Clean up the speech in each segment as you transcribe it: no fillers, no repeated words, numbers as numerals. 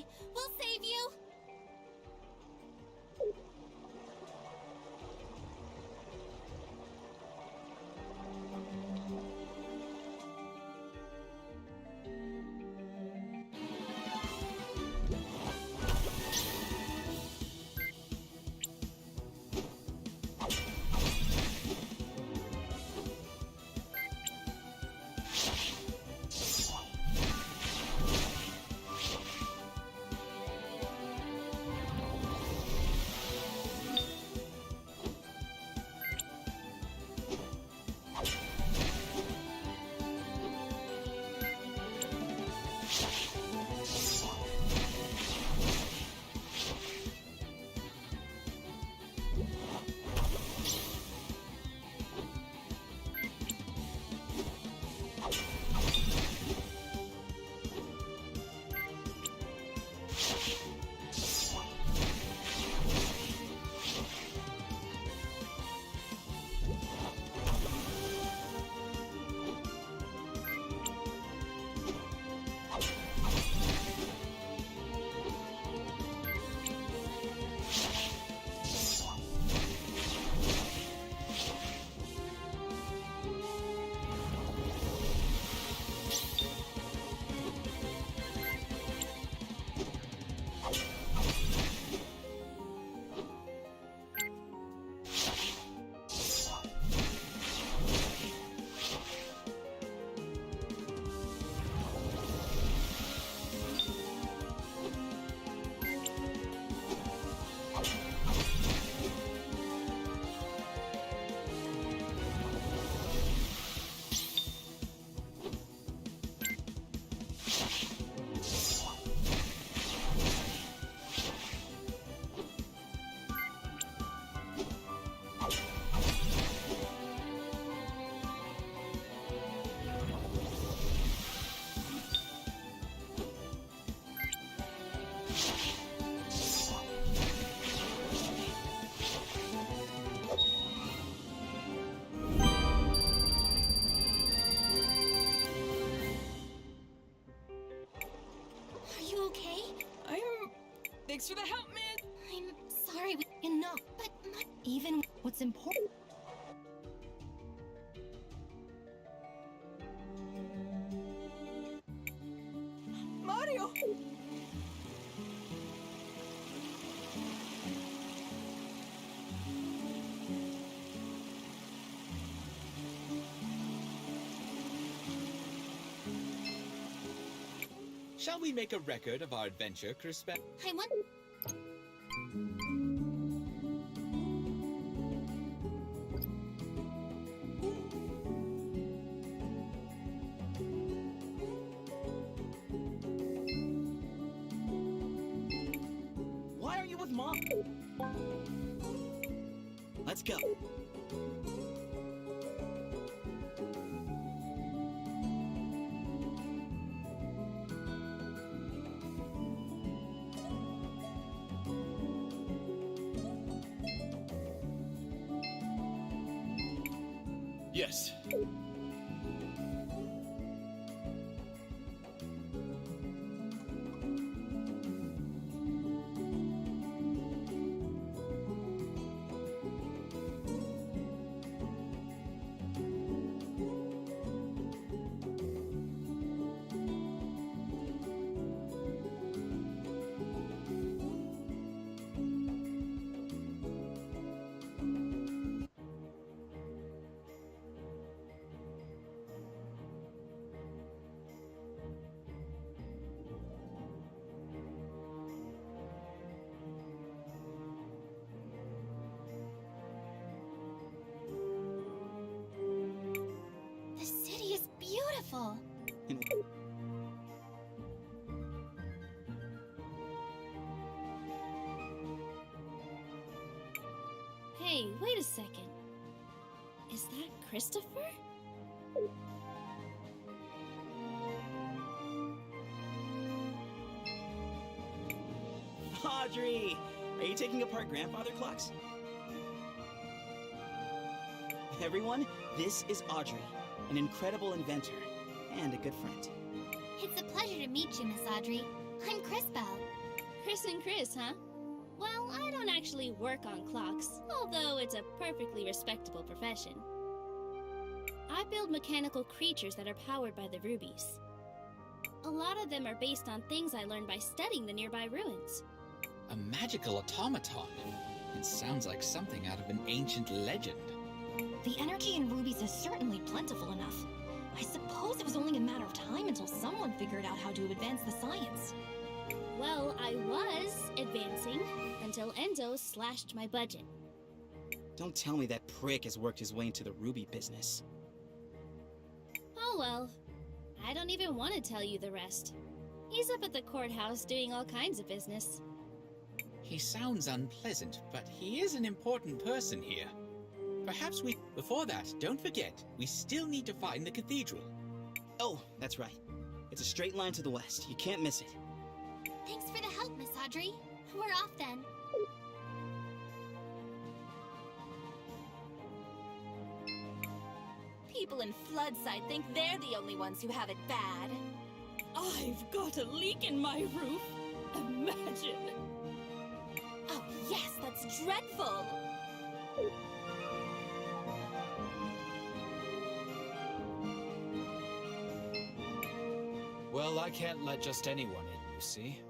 worry. We'll save you. Thanks for the help, man! I'm sorry we can know, but not even what's important. Mario! Shall we make a record of our adventure, CrisTales? I want... Why are you with Mom? Let's go. Yes. The city is beautiful. Hey, wait a second. Is that Christopher? Audrey! Are you taking apart grandfather clocks? Everyone, this is Audrey, an incredible inventor and a good friend. It's a pleasure to meet you, Miss Audrey. I'm CrisTales. is, huh? Well, I don't actually work on clocks, although it's a perfectly respectable profession. I build mechanical creatures that are powered by the rubies. A lot of them are based on things I learned by studying the nearby ruins. A magical automaton. It sounds like something out of an ancient legend. The energy in rubies is certainly plentiful enough. I suppose it was only a matter of time until someone figured out how to advance the science. Well, I was advancing until Enzo slashed my budget. Don't tell me that prick has worked his way into the ruby business. Oh well. I don't even want to tell you the rest. He's up at the courthouse doing all kinds of business. He sounds unpleasant, but he is an important person here. Perhaps we... Before that, don't forget, we still need to find the cathedral. Oh, that's right. It's a straight line to the west. You can't miss it. Thanks for the help, Miss Audrey. We're off then. People in Floodside think they're the only ones who have it bad. I've got a leak in my roof. Imagine. Oh yes, that's dreadful! Well, I can't let just anyone in, you see.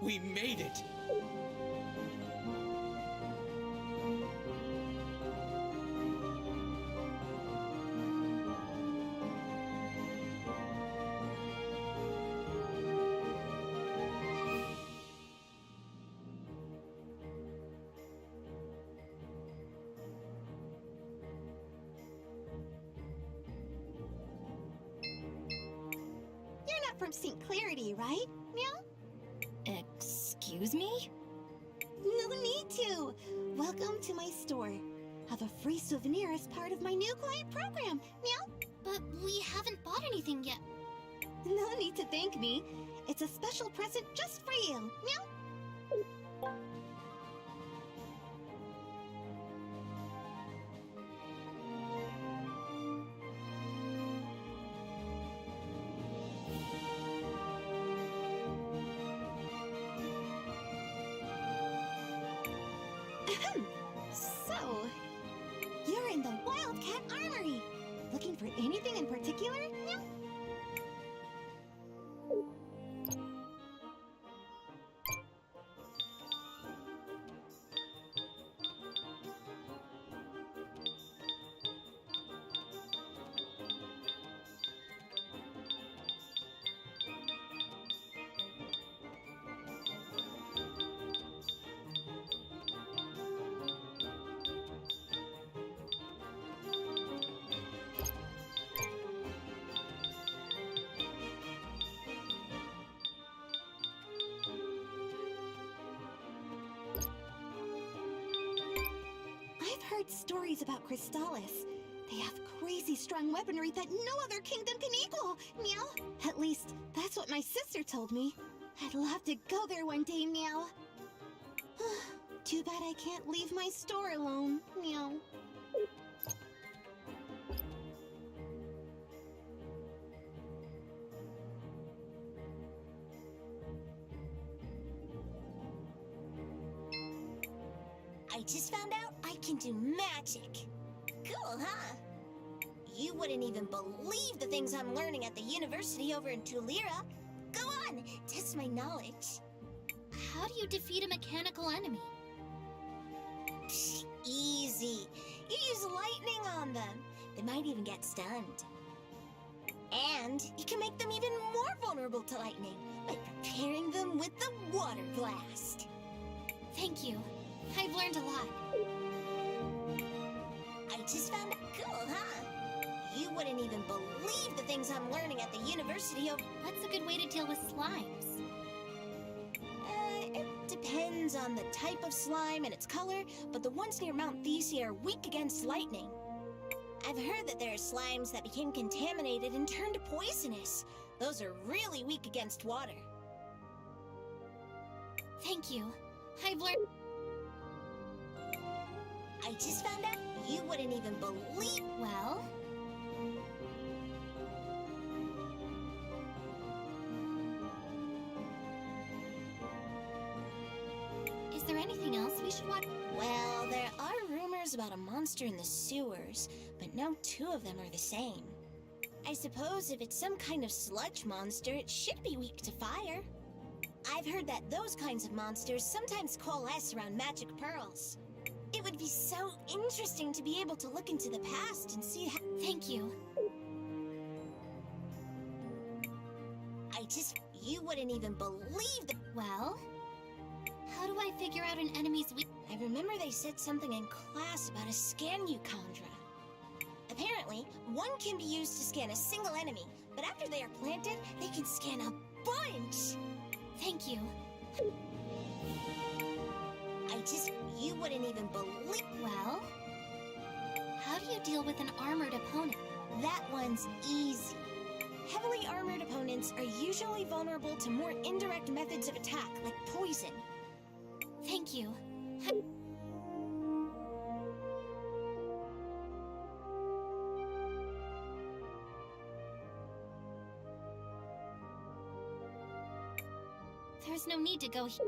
We made it! You're not from St. Clarity, right? Meow? Excuse me? No need to. Welcome to my store. Have a free souvenir as part of my new client program. Meow? But we haven't bought anything yet. No need to thank me. It's a special present just for you. Meow? Ahem. So, you're in the Wildcat Armory. Looking for anything in particular? Meow? I've heard stories about CrisTales. They have crazy strong weaponry that no other kingdom can equal. Meow. At least, that's what my sister told me. I'd love to go there one day, meow. Too bad I can't leave my store alone. Meow. I just found out I can do magic. Cool, huh? You wouldn't even believe the things I'm learning at the university over in Tulira. Go on, test my knowledge. How do you defeat a mechanical enemy? Psh, easy. You use lightning on them. They might even get stunned. And you can make them even more vulnerable to lightning by preparing them with the water blast. Thank you. I've learned a lot. I just found out. Cool, huh? You wouldn't even believe the things I'm learning at the university over... What's a good way to deal with slimes? It depends on the type of slime and its color, but the ones near Mount Thesia are weak against lightning. I've heard that there are slimes that became contaminated and turned poisonous. Those are really weak against water. Thank you. I've learned. I just found out you wouldn't even believe. Well, is there anything else we should watch? Well, there are rumors about a monster in the sewers, but no two of them are the same. I suppose if it's some kind of sludge monster, it should be weak to fire. I've heard that those kinds of monsters sometimes coalesce around magic pearls. It would be so interesting to be able to look into the past and see how... Thank you. You wouldn't even believe the... Well, how do I figure out an enemy's weak... I remember they said something in class about a scanucondra. Apparently, one can be used to scan a single enemy, but after they are planted, they can scan a bunch! Thank you. You wouldn't even believe... Well, how do you deal with an armored opponent? That one's easy. Heavily armored opponents are usually vulnerable to more indirect methods of attack, like poison. Thank you. There's no need to go here.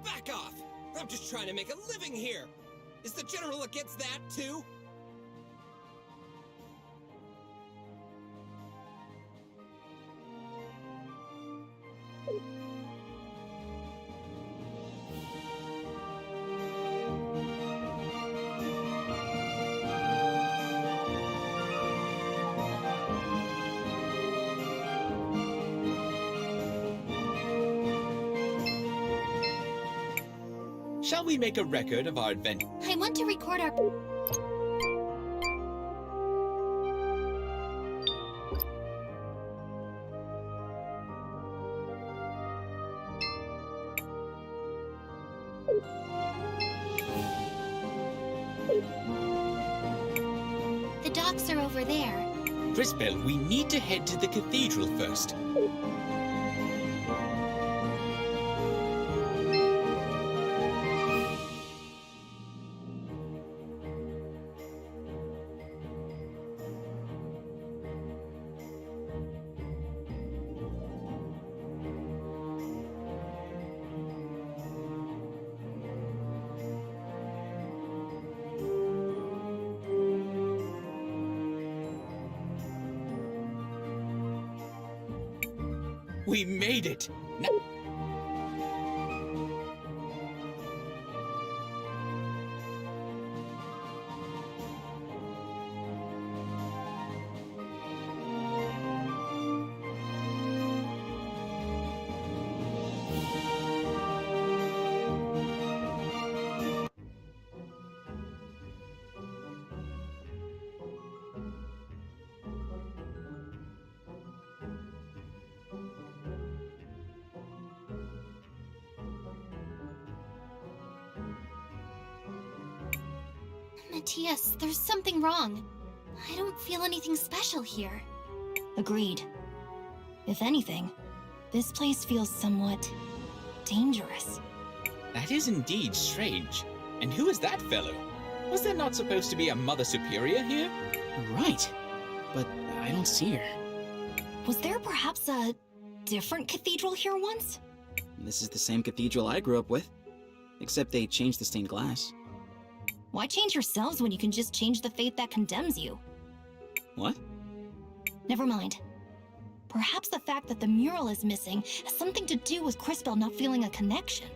Back off! I'm just trying to make a living here! Is the General against that, too? Shall we make a record of our adventure? I want to record our... The docks are over there. CrisTales, we need to head to the cathedral first. We made it! Now Matthias, there's something wrong. I don't feel anything special here. Agreed. If anything, this place feels somewhat dangerous. that is indeed strange. And who is that fellow? Was there not supposed to be a Mother Superior here? Right. But I don't see her. Was there perhaps a different cathedral here once? This is the same cathedral I grew up with. Except they changed the stained glass. Why change yourselves when you can just change the fate that condemns you? What? Never mind. Perhaps the fact that the mural is missing has something to do with CrisTales not feeling a connection.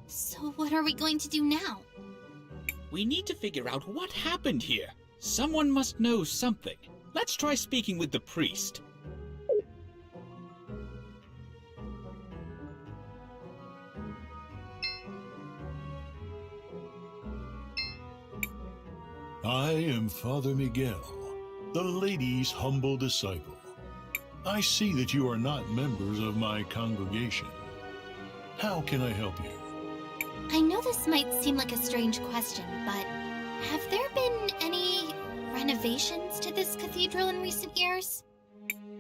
So what are we going to do now? We need to figure out what happened here. Someone must know something. Let's try speaking with the priest. I am Father Miguel, the lady's humble disciple. I see that you are not members of my congregation. How can I help you? I know this might seem like a strange question, but have there been any renovations to this cathedral in recent years?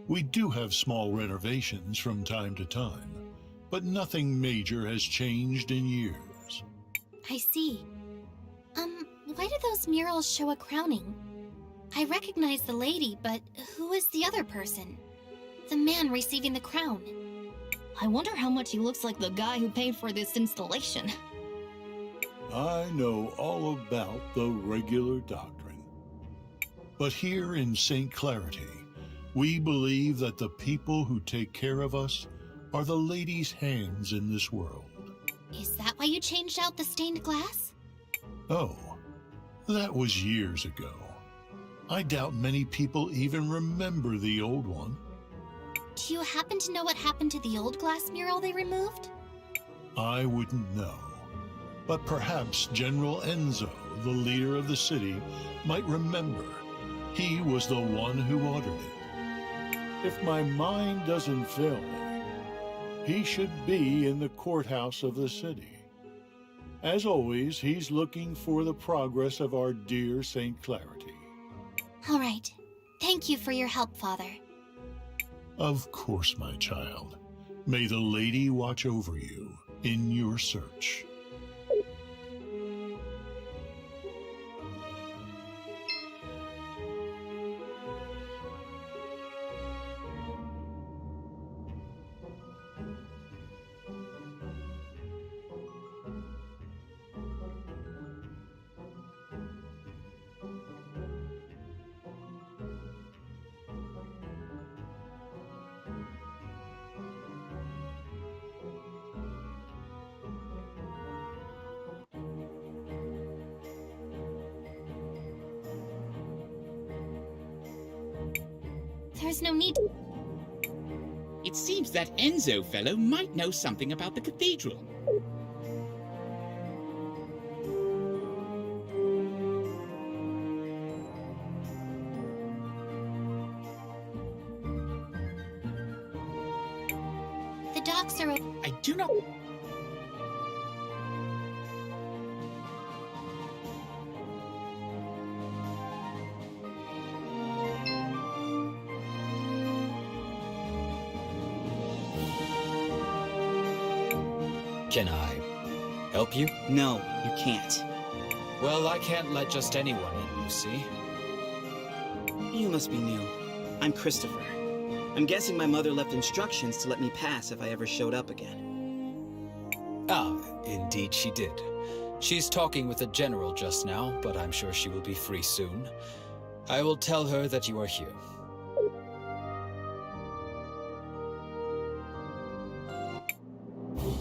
We do have small renovations from time to time, but nothing major has changed in years. I see. Why do those murals show a crowning? I recognize the lady, but who is the other person? The man receiving the crown. I wonder how much he looks like the guy who paid for this installation. I know all about the regular doctrine. But here in St. Clarity, we believe that the people who take care of us are the lady's hands in this world. Is that why you changed out the stained glass? Oh, that was years ago. I doubt many people even remember the old one. Do you happen to know what happened to the old glass mural they removed? I wouldn't know. But perhaps General Enzo, the leader of the city, might remember. He was the one who ordered it. If my mind doesn't fail me, he should be in the courthouse of the city. As always, he's looking for the progress of our dear St. Clarity. All right. Thank you for your help, Father. Of course, my child. May the lady watch over you in your search. There's no need to... It seems that Enzo fellow might know something about the cathedral. The docks are... I do not... Can I help you? No, you can't. Well, I can't let just anyone in, you see. You must be new. I'm Christopher. I'm guessing my mother left instructions to let me pass if I ever showed up again. Ah, indeed she did. She's talking with the general just now, but I'm sure she will be free soon. I will tell her that you are here.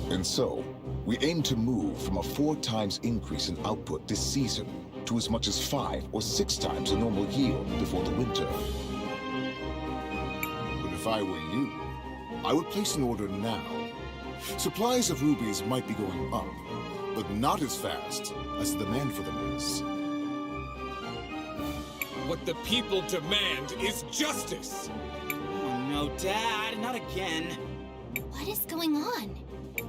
And so, we aim to move from a 4 times increase in output this season to as much as 5 or 6 times the normal yield before the winter. But if I were you, I would place an order now. Supplies of rubies might be going up, but not as fast as the demand for them is. What the people demand is justice! Oh no, Dad, not again. What is going on?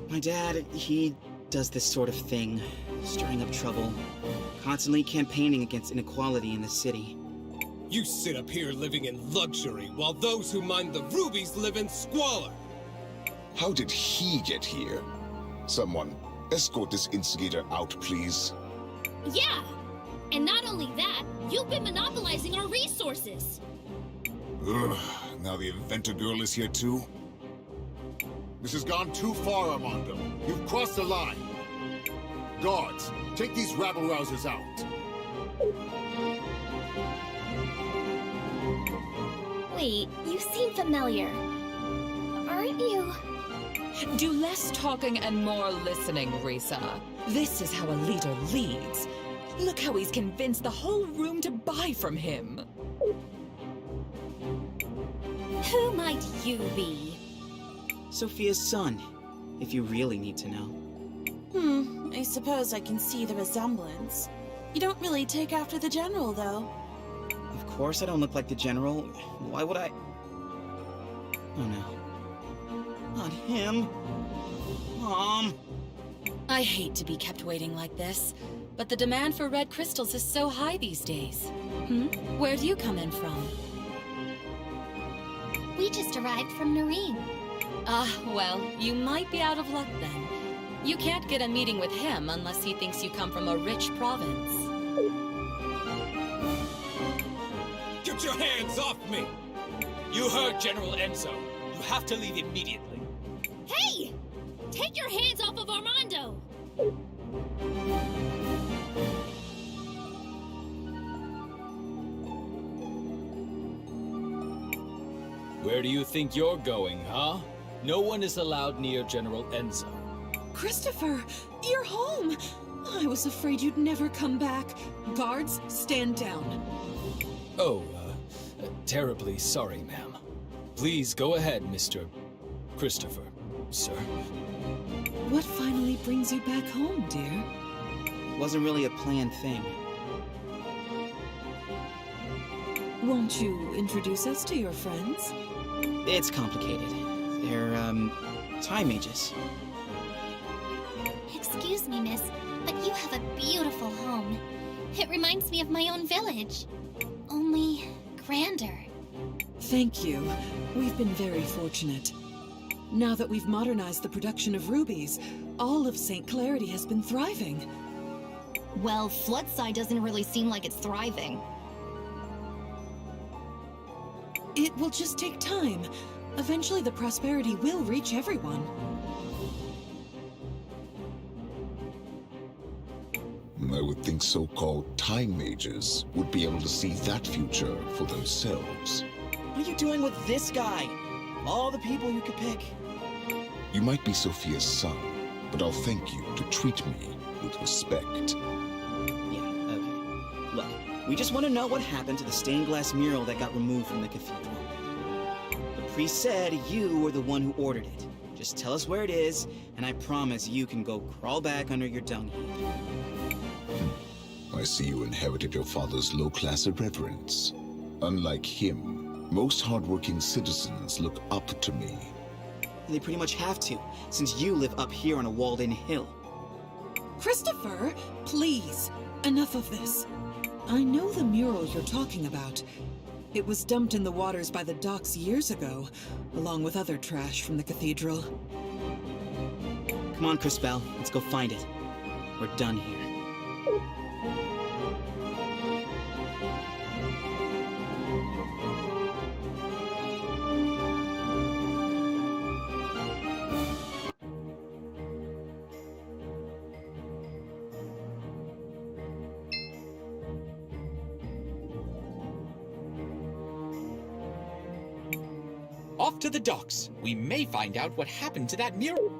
My dad, he does this sort of thing, stirring up trouble, constantly campaigning against inequality in the city. You sit up here living in luxury, while those who mine the rubies live in squalor! How did he get here? Someone, escort this instigator out, please. Yeah! And not only that, you've been monopolizing our resources! Ugh, now the inventor girl is here too? This has gone too far, Armando. You've crossed the line. Guards, take these rabble-rousers out. Wait, you seem familiar. Aren't you? Do less talking and more listening, Risa. This is how a leader leads. Look how he's convinced the whole room to buy from him. Who might you be? Sophia's son, if you really need to know. I suppose I can see the resemblance. You don't really take after the general, though. Of course I don't look like the general. Why would I? Oh no. Not him. Mom! I hate to be kept waiting like this, but the demand for red crystals is so high these days. Where do you come in from? We just arrived from Noreen. Well, you might be out of luck then. You can't get a meeting with him unless he thinks you come from a rich province. Get your hands off me! You heard General Enzo. You have to leave immediately. Hey! Take your hands off of Armando! Where do you think you're going, huh? No one is allowed near General Enzo. Christopher, you're home! I was afraid you'd never come back. Guards, stand down. Oh, terribly sorry, ma'am. Please go ahead, Mr. Christopher, sir. What finally brings you back home, dear? It wasn't really a planned thing. Won't you introduce us to your friends? It's complicated. They're, time mages. Excuse me, miss, but you have a beautiful home. It reminds me of my own village. Only grander. Thank you. We've been very fortunate. Now that we've modernized the production of rubies, all of St. Clarity has been thriving. Well, Floodside doesn't really seem like it's thriving. It will just take time. Eventually the prosperity will reach everyone. I would think so-called time mages would be able to see that future for themselves. What are you doing with this guy? All the people you could pick. You might be Sophia's son, but I'll thank you to treat me with respect. Yeah, okay. Look, we just want to know what happened to the stained glass mural that got removed from the cathedral. The priest said you were the one who ordered it. Just tell us where it is, and I promise you can go crawl back under your dung heap. I see you inherited your father's low-class irreverence. Unlike him, most hardworking citizens look up to me. They pretty much have to, since you live up here on a walled-in hill. Christopher, please, enough of this. I know the mural you're talking about. It was dumped in the waters by the docks years ago, along with other trash from the cathedral. Come on, CrisTales, let's go find it. We're done here. Off to the docks. We may find out what happened to that mural.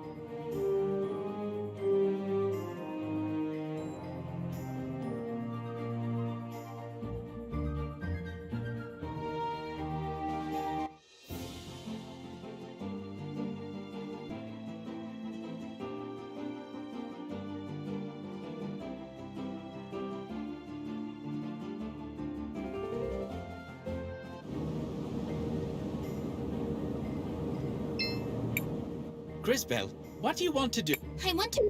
CrisTales, what do you want to do? I want to...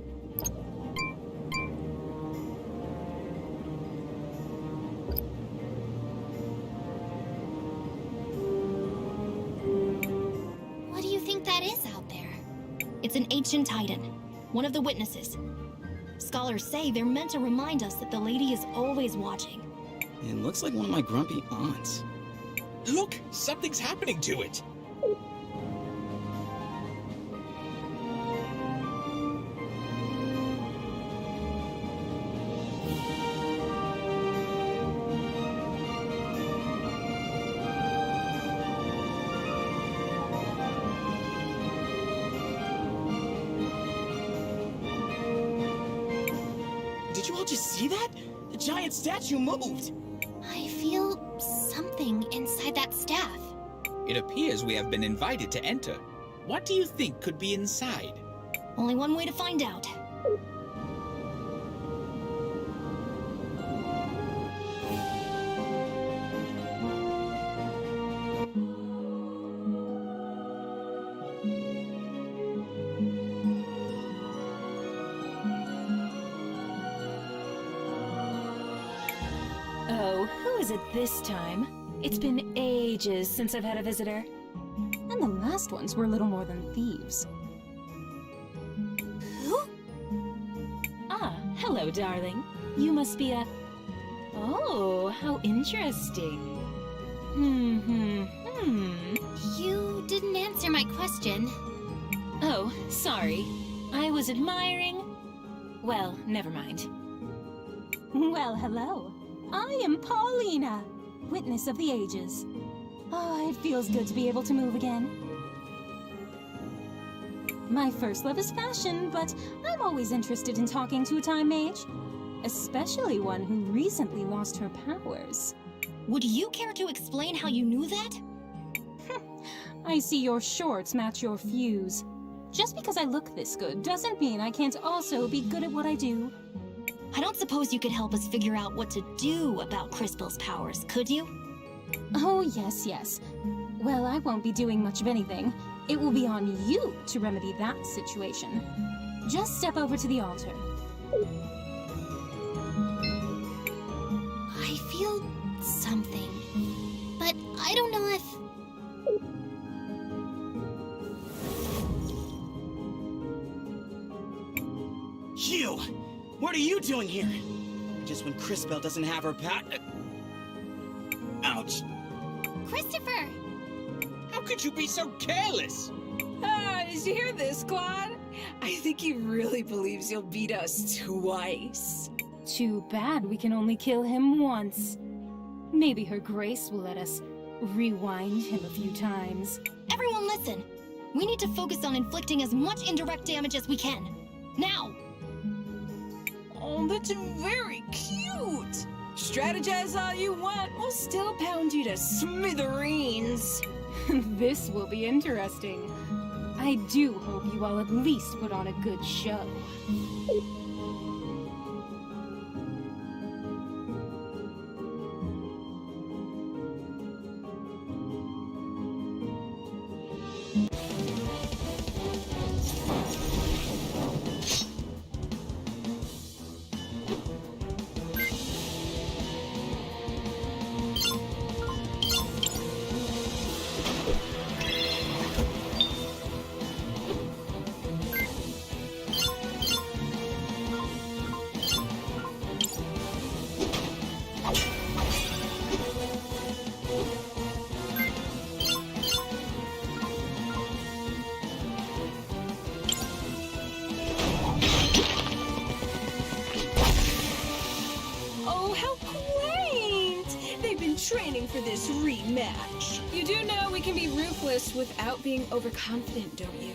What do you think that is out there? It's an ancient titan, one of the witnesses. Scholars say they're meant to remind us that the lady is always watching. It looks like one of my grumpy aunts. Look, something's happening to it. Did you all just see that? The giant statue moved! I feel something inside that staff. It appears we have been invited to enter. What do you think could be inside? Only one way to find out. Oh, who is it this time? It's been ages since I've had a visitor. And the last ones were little more than thieves. Who? Ah, hello, darling. You must be a... Oh, how interesting. You didn't answer my question. Oh, sorry. I was admiring... Well, never mind. Well, hello. I am Paulina, witness of the ages. Oh, it feels good to be able to move again. My first love is fashion, but I'm always interested in talking to a time mage. Especially one who recently lost her powers. Would you care to explain how you knew that? I see your shorts match your fuse. Just because I look this good doesn't mean I can't also be good at what I do. I don't suppose you could help us figure out what to do about CrisTales' powers, could you? Oh, yes. Well, I won't be doing much of anything. It will be on you to remedy that situation. Just step over to the altar. I feel something, but I don't know if... You! What are you doing here? Just when CrisTales doesn't have her Ouch! Christopher! How could you be so careless? Did you hear this, Claude? I think he really believes you'll beat us twice. Too bad we can only kill him once. Maybe Her Grace will let us rewind him a few times. Everyone listen! We need to focus on inflicting as much indirect damage as we can. Now! Oh, that's very cute! Strategize all you want, we'll still pound you to smithereens. This will be interesting. I do hope you all at least put on a good show. training for this rematch. You do know we can be ruthless without being overconfident, don't you?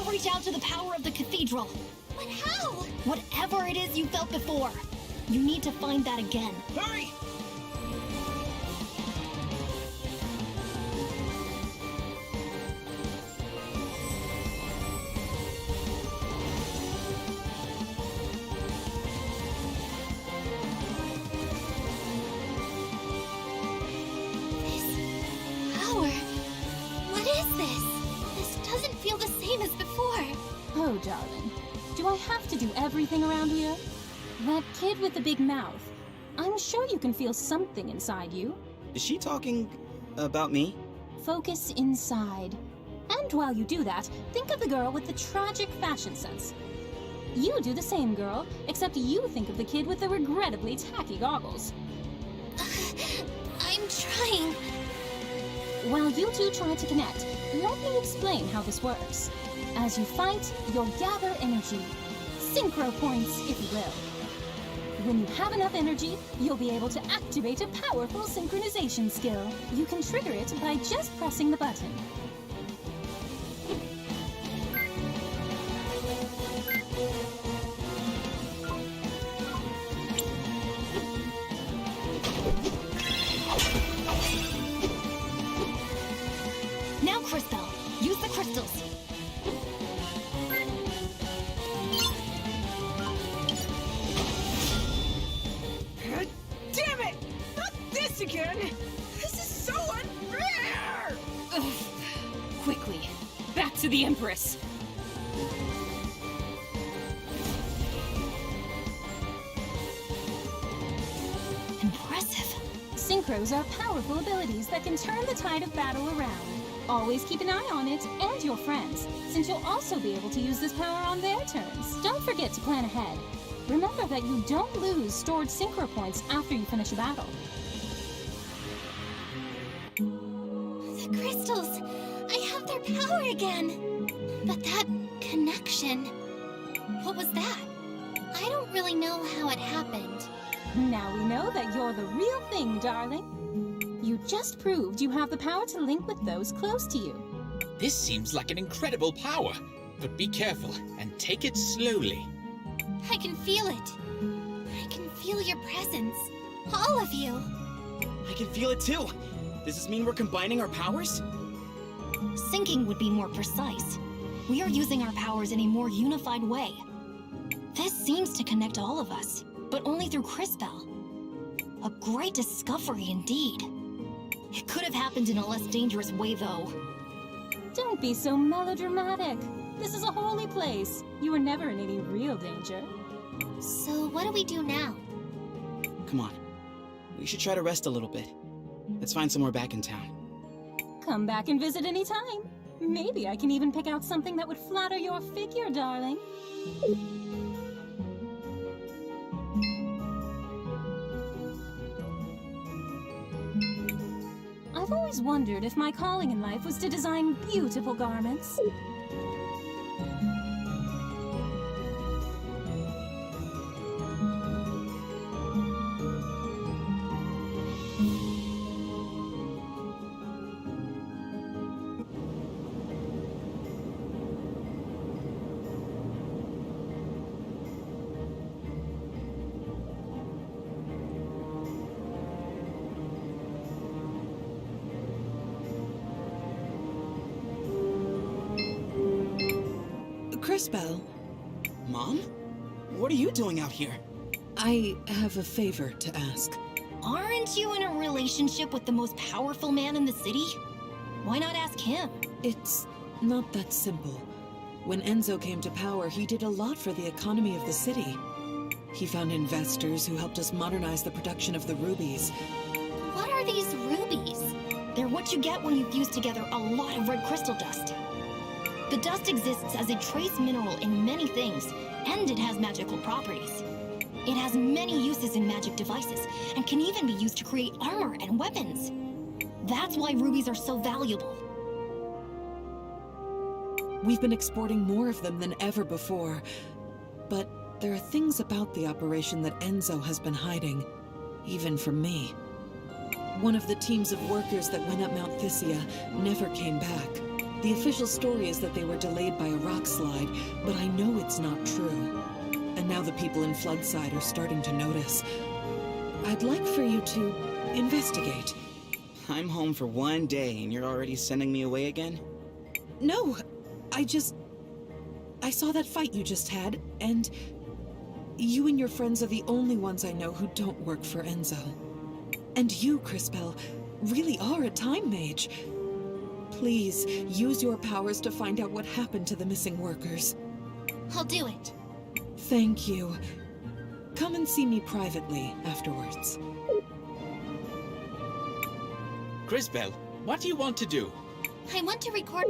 Reach out to the power of the cathedral. But how? Whatever it is you felt before, you need to find that again. Hurry! Oh, darling. Do I have to do everything around here? That kid with the big mouth. I'm sure you can feel something inside you. Is she talking about me? Focus inside. And while you do that, think of the girl with the tragic fashion sense. You do the same, girl, except you think of the kid with the regrettably tacky goggles. I'm trying. While you two try to connect, let me explain how this works. As you fight, you'll gather energy. Synchro points, if you will. When you have enough energy, you'll be able to activate a powerful synchronization skill. You can trigger it by just pressing the button. Now, CrisTales, use the crystals. Damn it! Not this again! This is so unfair! Ugh. Quickly, back to the Empress. Impressive. Synchros are powerful abilities that can turn the tide of battle around. Always keep an eye on it and your friends, since you'll also be able to use this power on their turns. Don't forget to plan ahead. Remember that you don't lose stored synchro points after you finish a battle. The crystals! I have their power again! But that connection... What was that? I don't really know how it happened. Now we know that you're the real thing, darling. You just proved you have the power to link with those close to you. This seems like an incredible power, but be careful and take it slowly. I can feel it. I can feel your presence. All of you. I can feel it too. Does this mean we're combining our powers? Syncing would be more precise. We are using our powers in a more unified way. This seems to connect all of us, but only through CrisTales. A great discovery indeed. It could have happened in a less dangerous way, though. Don't be so melodramatic. This is a holy place. You were never in any real danger. So what do we do now? Come on. We should try to rest a little bit. Let's find somewhere back in town. Come back and visit any time. Maybe I can even pick out something that would flatter your figure, darling. I've always wondered if my calling in life was to design beautiful garments. CrisTales, Mom? What are you doing out here? I have a favor to ask. Aren't you in a relationship with the most powerful man in the city? Why not ask him? It's not that simple. When Enzo came to power, he did a lot for the economy of the city. He found investors who helped us modernize the production of the rubies. What are these rubies? They're what you get when you fuse together a lot of red crystal dust. The dust exists as a trace mineral in many things, and it has magical properties. It has many uses in magic devices, and can even be used to create armor and weapons. That's why rubies are so valuable. We've been exporting more of them than ever before, but there are things about the operation that Enzo has been hiding, even from me. One of the teams of workers that went up Mount Thysia never came back. The official story is that they were delayed by a rock slide, but I know it's not true. And now the people in Floodside are starting to notice. I'd like for you to investigate. I'm home for one day and you're already sending me away again? No, I saw that fight you just had, and you and your friends are the only ones I know who don't work for Enzo. And you, CrisTales, really are a time mage. Please, use your powers to find out what happened to the missing workers. I'll do it. Thank you. Come and see me privately afterwards. CrisTales, what do you want to do? I want to record...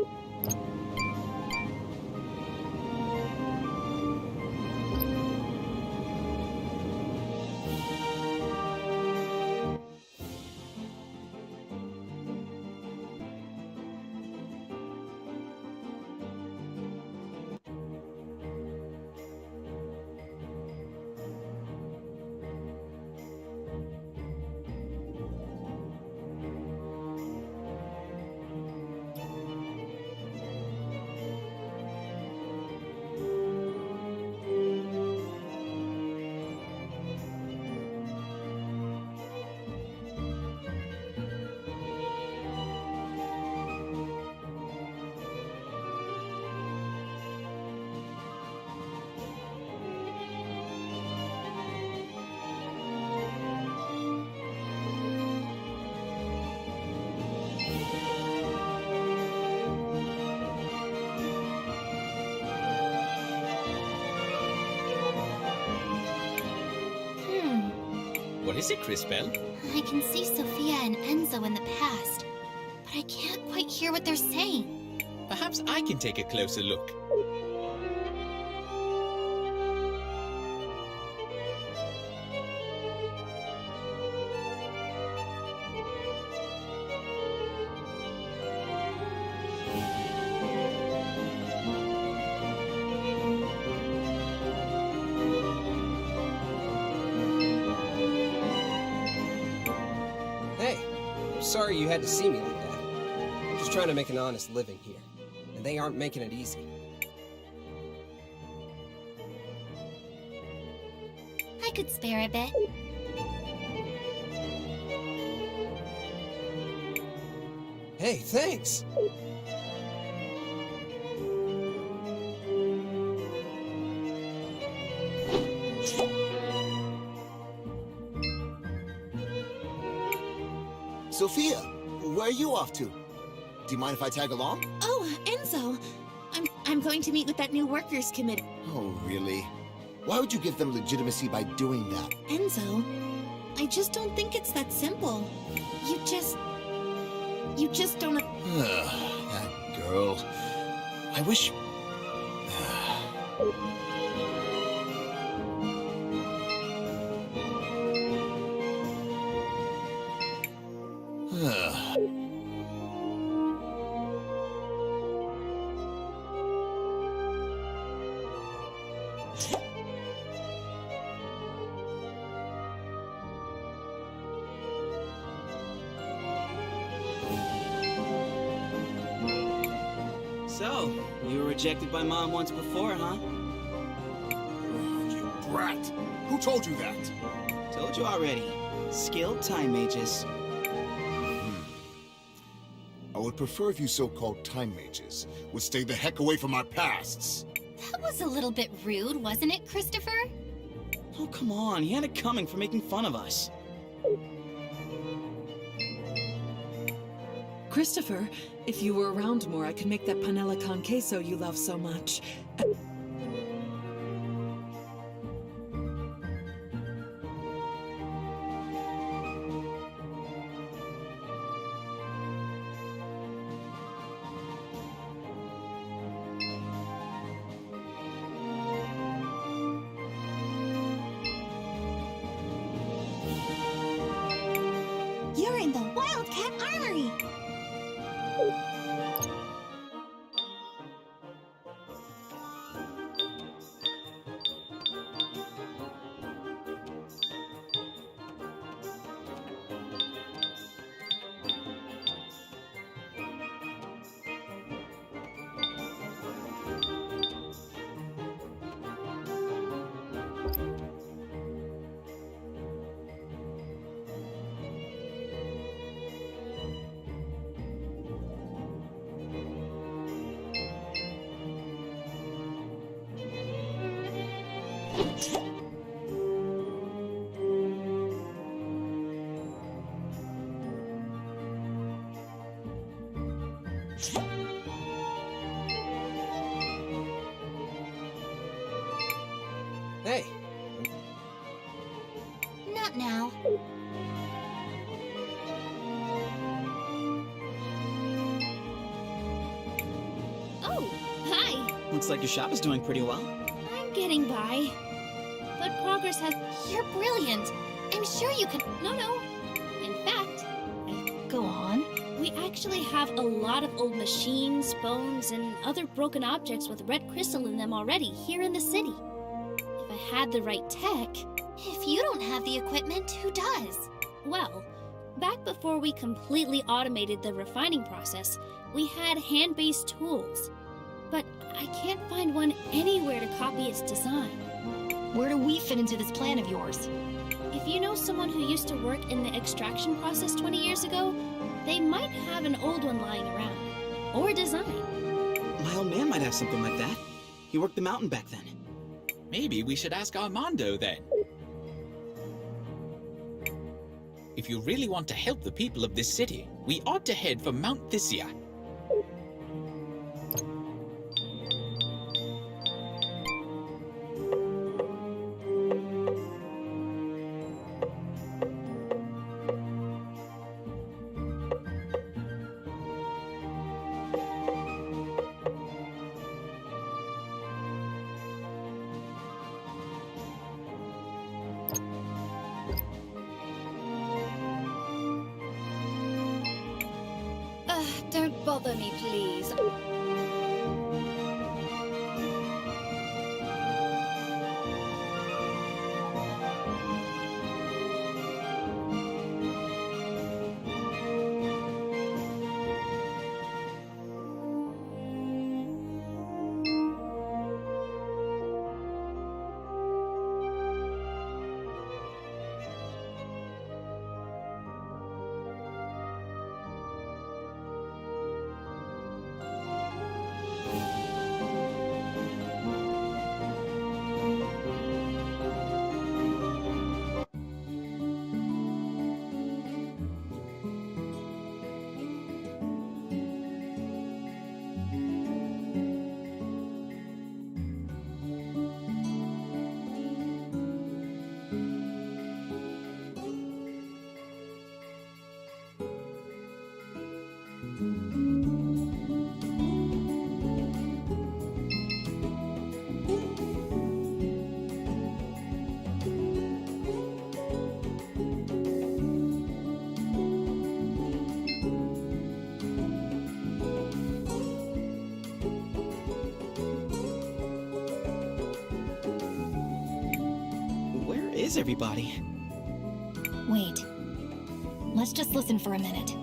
What is it, CrisTales? I can see Sophia and Enzo in the past, but I can't quite hear what they're saying. Perhaps I can take a closer look. Sorry you had to see me like that. I'm just trying to make an honest living here, and they aren't making it easy. I could spare a bit. Hey, thanks! Sophia, where are you off to? Do you mind if I tag along? Oh, Enzo! I'm going to meet with that new workers committee. Oh, really? Why would you give them legitimacy by doing that? Enzo, I just don't think it's that simple. You just don't... That girl. I wish... So, you were rejected by Mom once before, huh? You brat! Who told you that? Told you already. Skilled time mages. I would prefer if you so-called time mages would stay the heck away from our pasts. That was a little bit rude, wasn't it, Christopher? Oh, come on. He had it coming for making fun of us. Christopher, if you were around more, I could make that panela con queso you love so much. You're in the Wildcat Armory! Hey. Not now. Oh, hi. Looks like your shop is doing pretty well. I'm getting by. But progress has... You're brilliant. I'm sure you could... No. In fact, Go on. we actually have a lot of old machines, bones, and other broken objects with red crystal in them already here in the city. If I had the right tech... If you don't have the equipment, who does? Well, back before we completely automated the refining process, we had hand-based tools. But I can't find one anywhere to copy its design. Where do we fit into this plan of yours? If you know someone who used to work in the extraction process 20 years ago, they might have an old one lying around. Or a design. My old man might have something like that. He worked the mountain back then. Maybe we should ask Armando then. If you really want to help the people of this city, we ought to head for Mount Thysia. Don't bother me, please. is everybody? Wait. Let's just listen for a minute.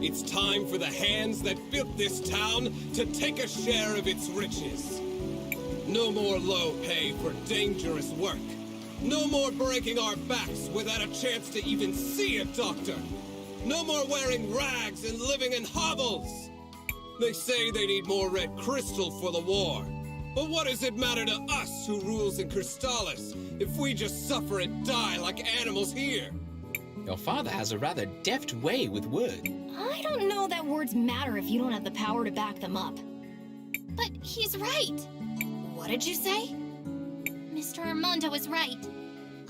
It's time for the hands that built this town to take a share of its riches. No more low pay for dangerous work. No more breaking our backs without a chance to even see a doctor. No more wearing rags and living in hovels. They say they need more red crystal for the war. But what does it matter to us who rules in CrisTales if we just suffer and die like animals here? Your father has a rather deft way with words. I don't know that words matter if you don't have the power to back them up. But he's right. What did you say? Mr. Armando is right.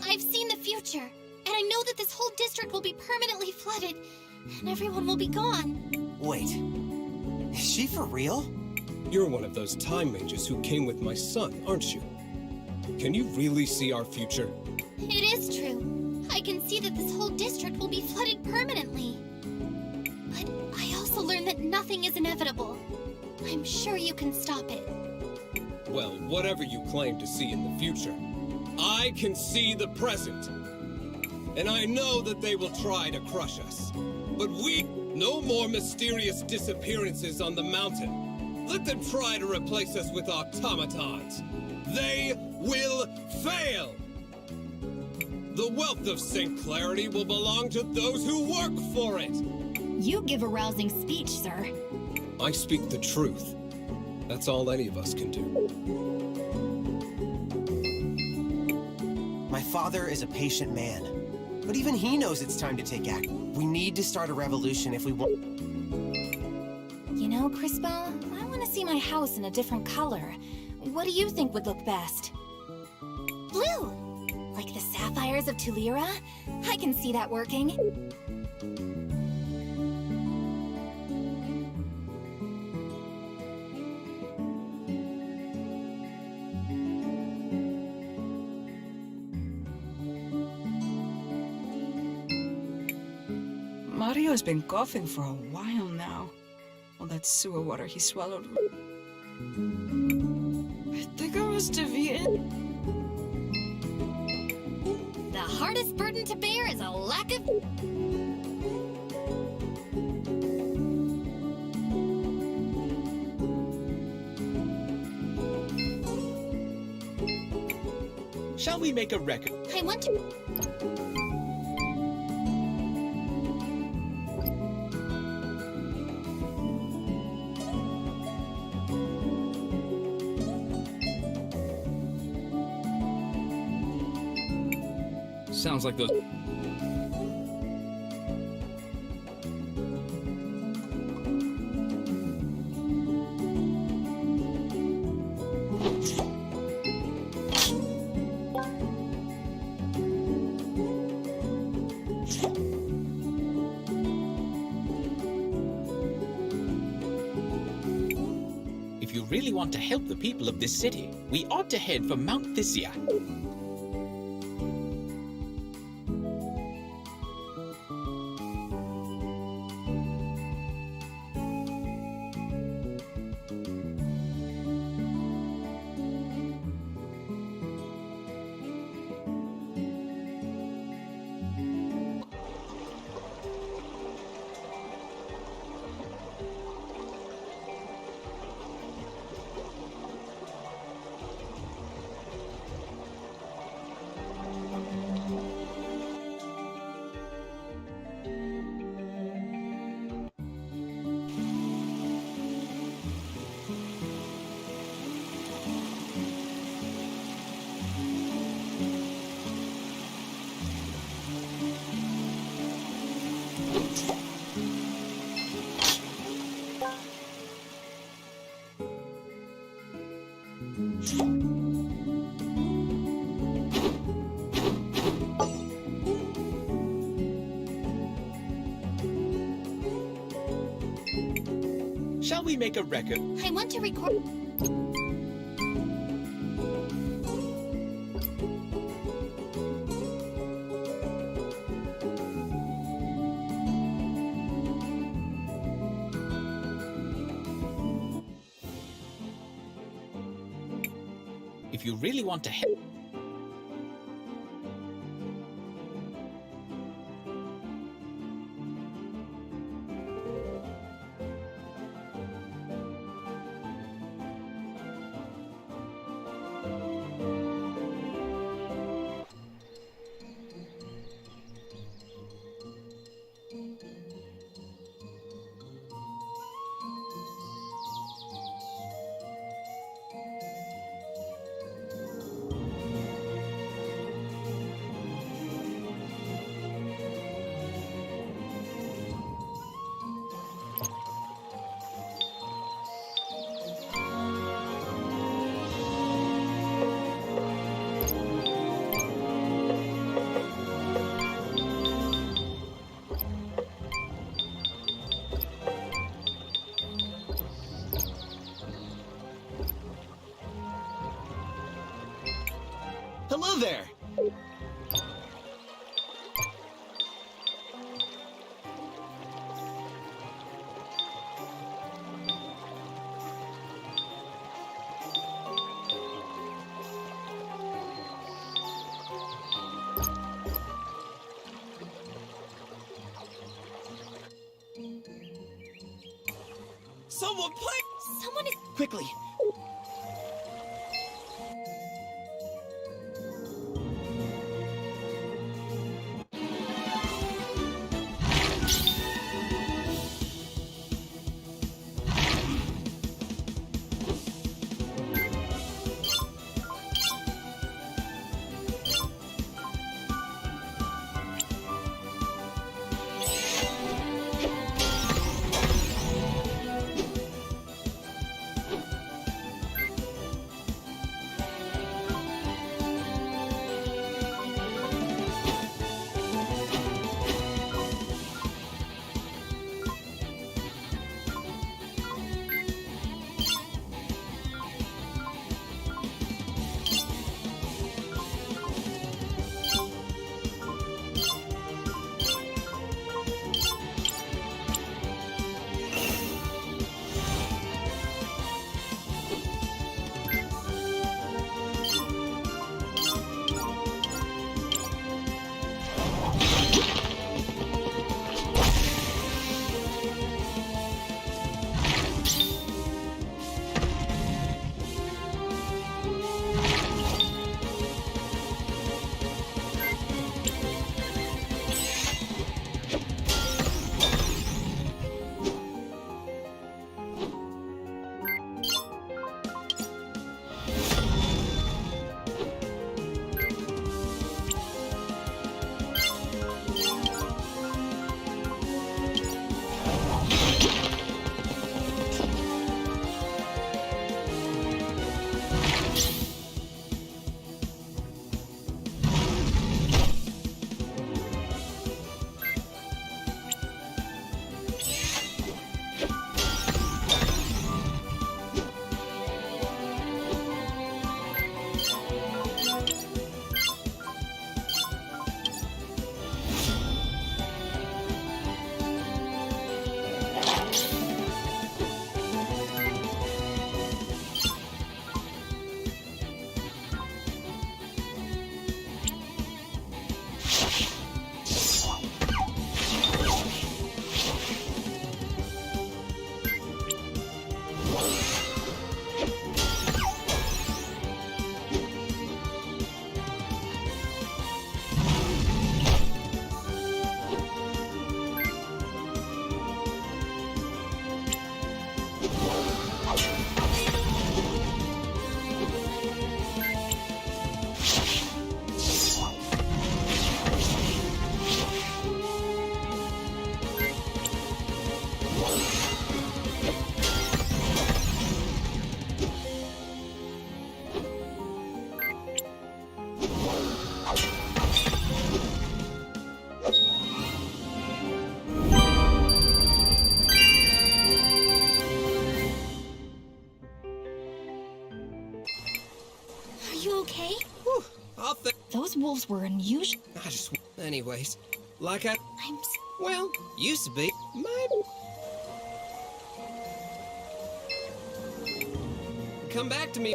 I've seen the future, and I know that this whole district will be permanently flooded, and everyone will be gone. Wait, is she for real? You're one of those time mages who came with my son, aren't you? Can you really see our future? It is true. I can see that this whole district will be flooded permanently. But I also learned that nothing is inevitable. I'm sure you can stop it. Well, whatever you claim to see in the future, I can see the present. And I know that they will try to crush us. But no more mysterious disappearances on the mountain. Let them try to replace us with automatons. They will fail! The wealth of St. Clarity will belong to those who work for it! You give a rousing speech, sir. I speak the truth. That's all any of us can do. My father is a patient man, but even he knows it's time to take action. We need to start a revolution if we want. You know, CrisTales, I want to see my house in a different color. What do you think would look best? Blue! Like the sapphires of Tulira? I can see that working. Mario's been coughing for a while now. All that sewer water he swallowed. I think I must have eaten. The hardest burden to bear is a lack of... Shall we make a record? I want to... Sounds like those... If you really want to help the people of this city, we ought to head for Mount Thysia. Shall we make a record? I want to record. If you really want to help. Hello there! Someone play! Someone is... Quickly! Those wolves were unusual. I just... Anyways, like I... I'm... Well, used to be. Come back to me.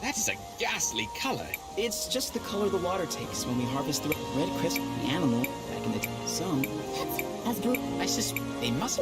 That is a ghastly color. It's just the color the water takes when we harvest the red crisp animal back in the... Some... As Bru... I suspect they must...